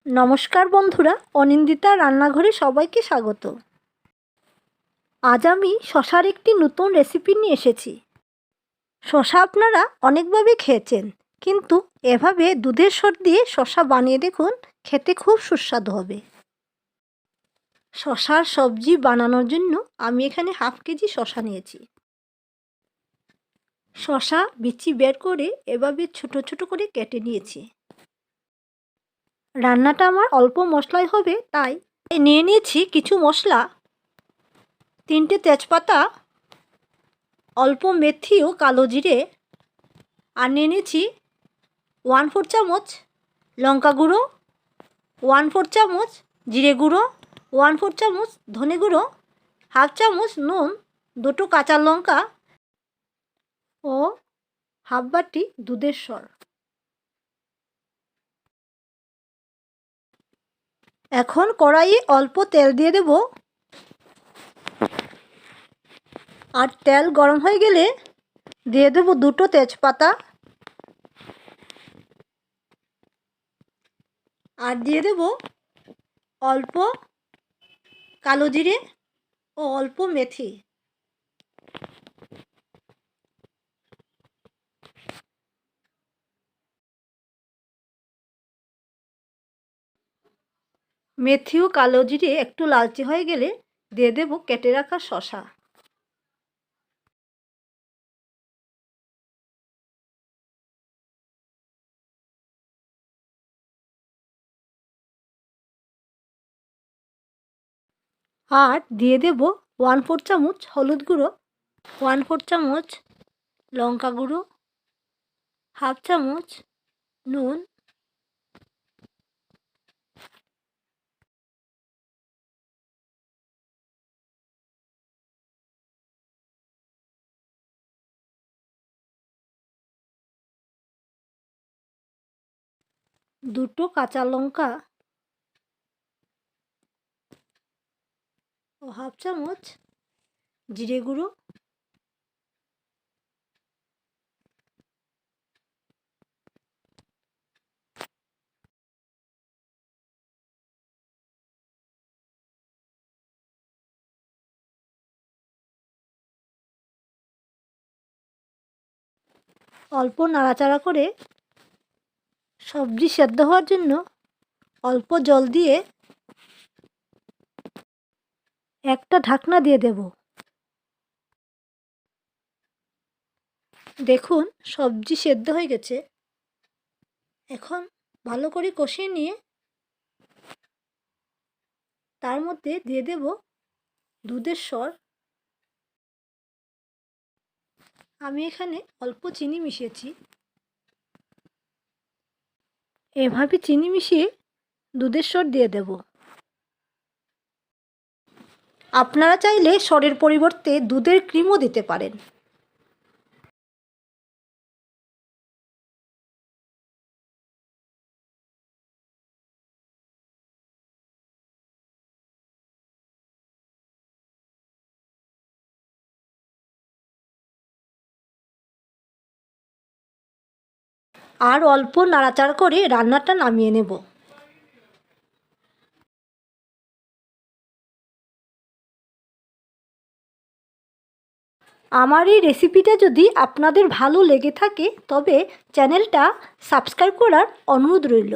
নমস্কার বন্ধুরা, অনিন্দিতা রান্নাঘরে সবাইকে স্বাগত। আজ আমি শশার একটি নতুন রেসিপি নিয়ে এসেছি। শশা আপনারা অনেকভাবে খেয়েছেন, কিন্তু এভাবে দুধের সর দিয়ে শশা বানিয়ে দেখুন, খেতে খুব সুস্বাদু হবে। শশার সবজি বানানোর জন্য আমি এখানে হাফ কেজি শশা নিয়েছি। শশা বিচি বের করে এভাবে ছোট ছোট করে কেটে নিয়েছি। রান্নাটা আমার অল্প মশলায় হবে, তাই নিয়ে নিয়েছি কিছু মশলা, 3টে তেজপাতা, অল্প মেথি ও কালো জিরে, আর নিয়ে নিয়েছি 1/4 চামচ লঙ্কা গুঁড়ো, 1/4 চামচ জিরে গুঁড়ো, 1/4 চামচ ধনে গুঁড়ো, হাফ চামচ নুন, 2টো কাঁচা লঙ্কা ও হাফ বাটি দুধের সর। এখন কড়াইয়ে অল্প তেল দিয়ে দেব, আর তেল গরম হয়ে গেলে দিয়ে দেব 2টো তেজপাতা, আর দিয়ে দেব অল্প কালো জিরে ও অল্প মেথি। মেথি ও কালো জিরে একটু লালচে হয়ে গেলে দিয়ে দেব কেটে রাখা শশা। আর দিয়ে দেব 1/4 চামচ হলুদ গুঁড়ো, 1/4 চামচ লঙ্কা গুঁড়ো, হাফ চামচ নুন, দুটো কাঁচা লঙ্কা ও হাফ চামচ জিরে গুঁড়ো, অল্প নাড়াচাড়া করে সবজি সেদ্ধ হওয়ার জন্য অল্প জল দিয়ে একটা ঢাকনা দিয়ে দেব। দেখুন সবজি সেদ্ধ হয়ে গেছে। এখন ভালো করে কষিয়ে নিয়ে তার মধ্যে দিয়ে দেব দুধের সর। আমি এখানে অল্প চিনি মিশিয়েছি। এভাবে চিনি মিশিয়ে দুধের সর দিয়ে দেব। আপনারা চাইলে সরের পরিবর্তে দুধের ক্রিমও দিতে পারেন। আর অল্প নাড়াচাড়া করে রান্নাটা নামিয়ে নেব। আমার এই রেসিপিটা যদি আপনাদের ভালো লেগে থাকে তবে চ্যানেলটা সাবস্ক্রাইব করার অনুরোধ রইল।